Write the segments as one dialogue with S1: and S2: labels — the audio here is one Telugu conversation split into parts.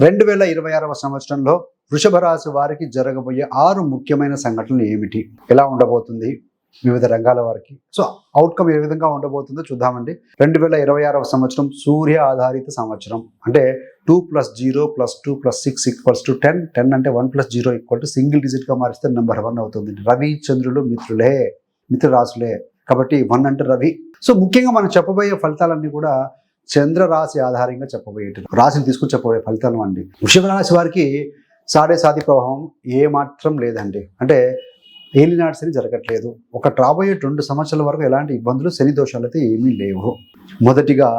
S1: 2026వ సంవత్సరంలో వృషభ రాశి వారికి జరగబోయే 6 ముఖ్యమైన సంఘటనలు ఏమిటి, ఎలా ఉండబోతుంది వివిధ రంగాల వారికి. సో అవుట్కమ్ ఏ విధంగా ఉండబోతుందో చూద్దామండి. 2026వ సంవత్సరం సూర్య ఆధారిత సంవత్సరం. అంటే 2 + 0 + 2 + 6 = 10. 10 అంటే 1 + 0 = సింగిల్ డిజిట్గా మారిస్తే నెంబర్ 1 అవుతుంది. రవి చంద్రులు మిత్ర రాశులే కాబట్టి 1 అంటే రవి. సో ముఖ్యంగా మనం చెప్పబోయే ఫలితాలన్నీ కూడా చంద్ర రాశి ఆధారంగా చెప్పబోయేటి రాశిని తీసుకుని చెప్పబోయే ఫలితాలు అండి. వృషభ రాశి వారికి సాడే ప్రభావం ఏమాత్రం లేదండి. అంటే ఏలినాటి శని జరగట్లేదు. రాబోయే 2 సంవత్సరాల వరకు ఎలాంటి ఇబ్బందులు, శని దోషాలు అయితే ఏమీ లేవు. మొదటిగా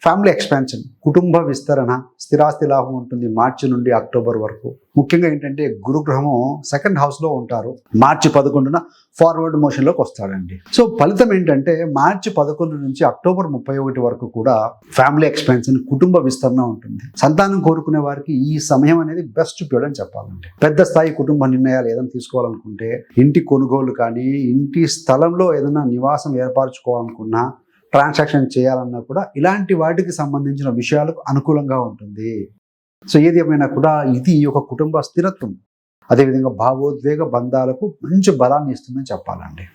S1: ఫ్యామిలీ ఎక్స్పాన్షన్, కుటుంబ విస్తరణ, స్థిరాస్తి లాభం ఉంటుంది మార్చి నుండి అక్టోబర్ వరకు. ముఖ్యంగా ఏంటంటే గురుగ్రహము 2nd హౌస్లో ఉంటారు. మార్చి 11న ఫార్వర్డ్ మోషన్లోకి వస్తాడండి. సో ఫలితం ఏంటంటే మార్చి 11 నుంచి అక్టోబర్ 31 వరకు కూడా ఫ్యామిలీ ఎక్స్పాన్షన్, కుటుంబ విస్తరణ ఉంటుంది. సంతానం కోరుకునే వారికి ఈ సమయం అనేది బెస్ట్ పీరియడ్ అని చెప్పాలండి. పెద్ద స్థాయి కుటుంబ నిర్ణయాలు ఏదైనా తీసుకోవాలనుకుంటే, ఇంటి కొనుగోలు కానీ, ఇంటి స్థలంలో ఏదైనా నివాసం ఏర్పరచుకోవాలనుకున్నా, ట్రాన్సాక్షన్ చేయాలన్నా కూడా ఇలాంటి వాటికి సంబంధించిన విషయాలకు అనుకూలంగా ఉంటుంది. సో ఏది ఏమైనా కూడా ఇది ఒక కుటుంబ స్థిరత్వం, అదేవిధంగా భావోద్వేగ బంధాలకు మంచి బలాన్ని ఇస్తుందని చెప్పాలండి.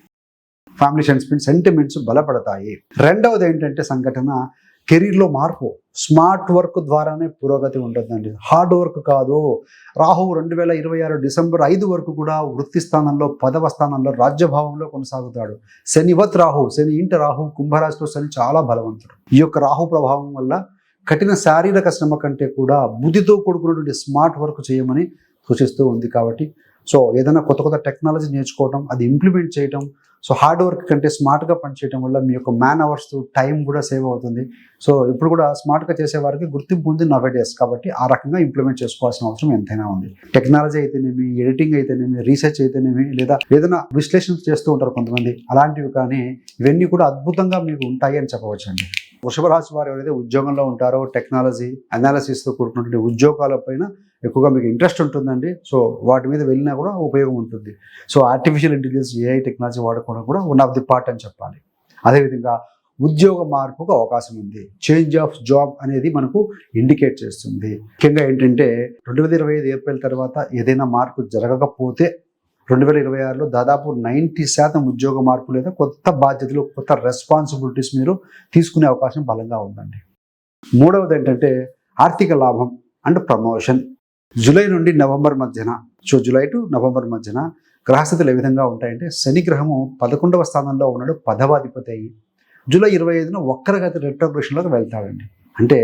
S1: ఫ్యామిలీ సెంటిమెంట్స్ బలపడతాయి. రెండవది ఏంటంటే సంఘటన కెరీర్లో మార్పు. స్మార్ట్ వర్క్ ద్వారానే పురోగతి ఉంటుందండి, హార్డ్ వర్క్ కాదు. రాహు 2026 డిసెంబర్ 5 వరకు కూడా వృత్తి స్థానంలో 10వ స్థానంలో రాజ్యభావంలో కొనసాగుతాడు. శనివత్ రాహు, శని ఇంట రాహు, కుంభరాశిలో శని చాలా బలవంతుడు. ఈ యొక్క రాహు ప్రభావం వల్ల కఠిన శారీరక శ్రమ కంటే కూడా బుద్ధితో కూడుకున్నటువంటి స్మార్ట్ వర్క్ చేయమని సూచిస్తూ ఉంది. కాబట్టి సో ఏదైనా కొత్త టెక్నాలజీ నేర్చుకోవడం, అది ఇంప్లిమెంట్ చేయడం, సో హార్డ్ వర్క్ కంటే స్మార్ట్గా పనిచేయడం వల్ల మీ యొక్క మ్యాన్ అవర్స్ టైం కూడా సేవ్ అవుతుంది. సో ఇప్పుడు కూడా స్మార్ట్గా చేసే వారికి గుర్తింపు ఉంది నవేడేస్. కాబట్టి ఆ రకంగా ఇంప్లిమెంట్ చేసుకోవాల్సిన అవసరం ఎంతైనా ఉంది. టెక్నాలజీ అయితేనేమి, ఎడిటింగ్ అయితేనేమి, రీసెర్చ్ అయితేనేమి, లేదా ఏదైనా విశ్లేషణ చేస్తూ ఉంటారు కొంతమంది, అలాంటివి కానీ ఇవన్నీ కూడా అద్భుతంగా మీకు ఉంటాయి అని చెప్పవచ్చు అండి. వృషభ రాశి వారు ఎవరైతే ఉద్యోగంలో ఉంటారో టెక్నాలజీ అనాలిసిస్తో కూడుకున్నటువంటి ఉద్యోగాలపైన ఎక్కువగా మీకు ఇంట్రెస్ట్ ఉంటుందండి. సో వాటి మీద వెళ్ళినా కూడా ఉపయోగం ఉంటుంది. So artificial intelligence, AI technology వాడుకోవడం కూడా 1 ఆఫ్ ది పార్ట్ అని చెప్పాలి. అదేవిధంగా ఉద్యోగ మార్పుకు అవకాశం ఉంది. చేంజ్ ఆఫ్ జాబ్ అనేది మనకు ఇండికేట్ చేస్తుంది. ముఖ్యంగా ఏంటంటే 2025 ఏప్రిల్ తర్వాత ఏదైనా మార్పు జరగకపోతే 2026లో దాదాపు 90% ఉద్యోగ మార్పు లేదా కొత్త బాధ్యతలు, కొత్త రెస్పాన్సిబిలిటీస్ మీరు తీసుకునే అవకాశం బలంగా ఉందండి. మూడవది ఏంటంటే ఆర్థిక లాభం అండ్ ప్రమోషన్. జూలై నుండి నవంబర్ మధ్యన, సో జూలై టు నవంబర్ మధ్యన గ్రహస్థితులు ఏ విధంగా ఉంటాయంటే శని గ్రహము 11వ స్థానంలో ఉన్నాడు, 10వ అధిపతి అయ్యి జూలై 25న వక్రగతి రెట్రోగ్రెషన్లోకి వెళ్తాడండి. అంటే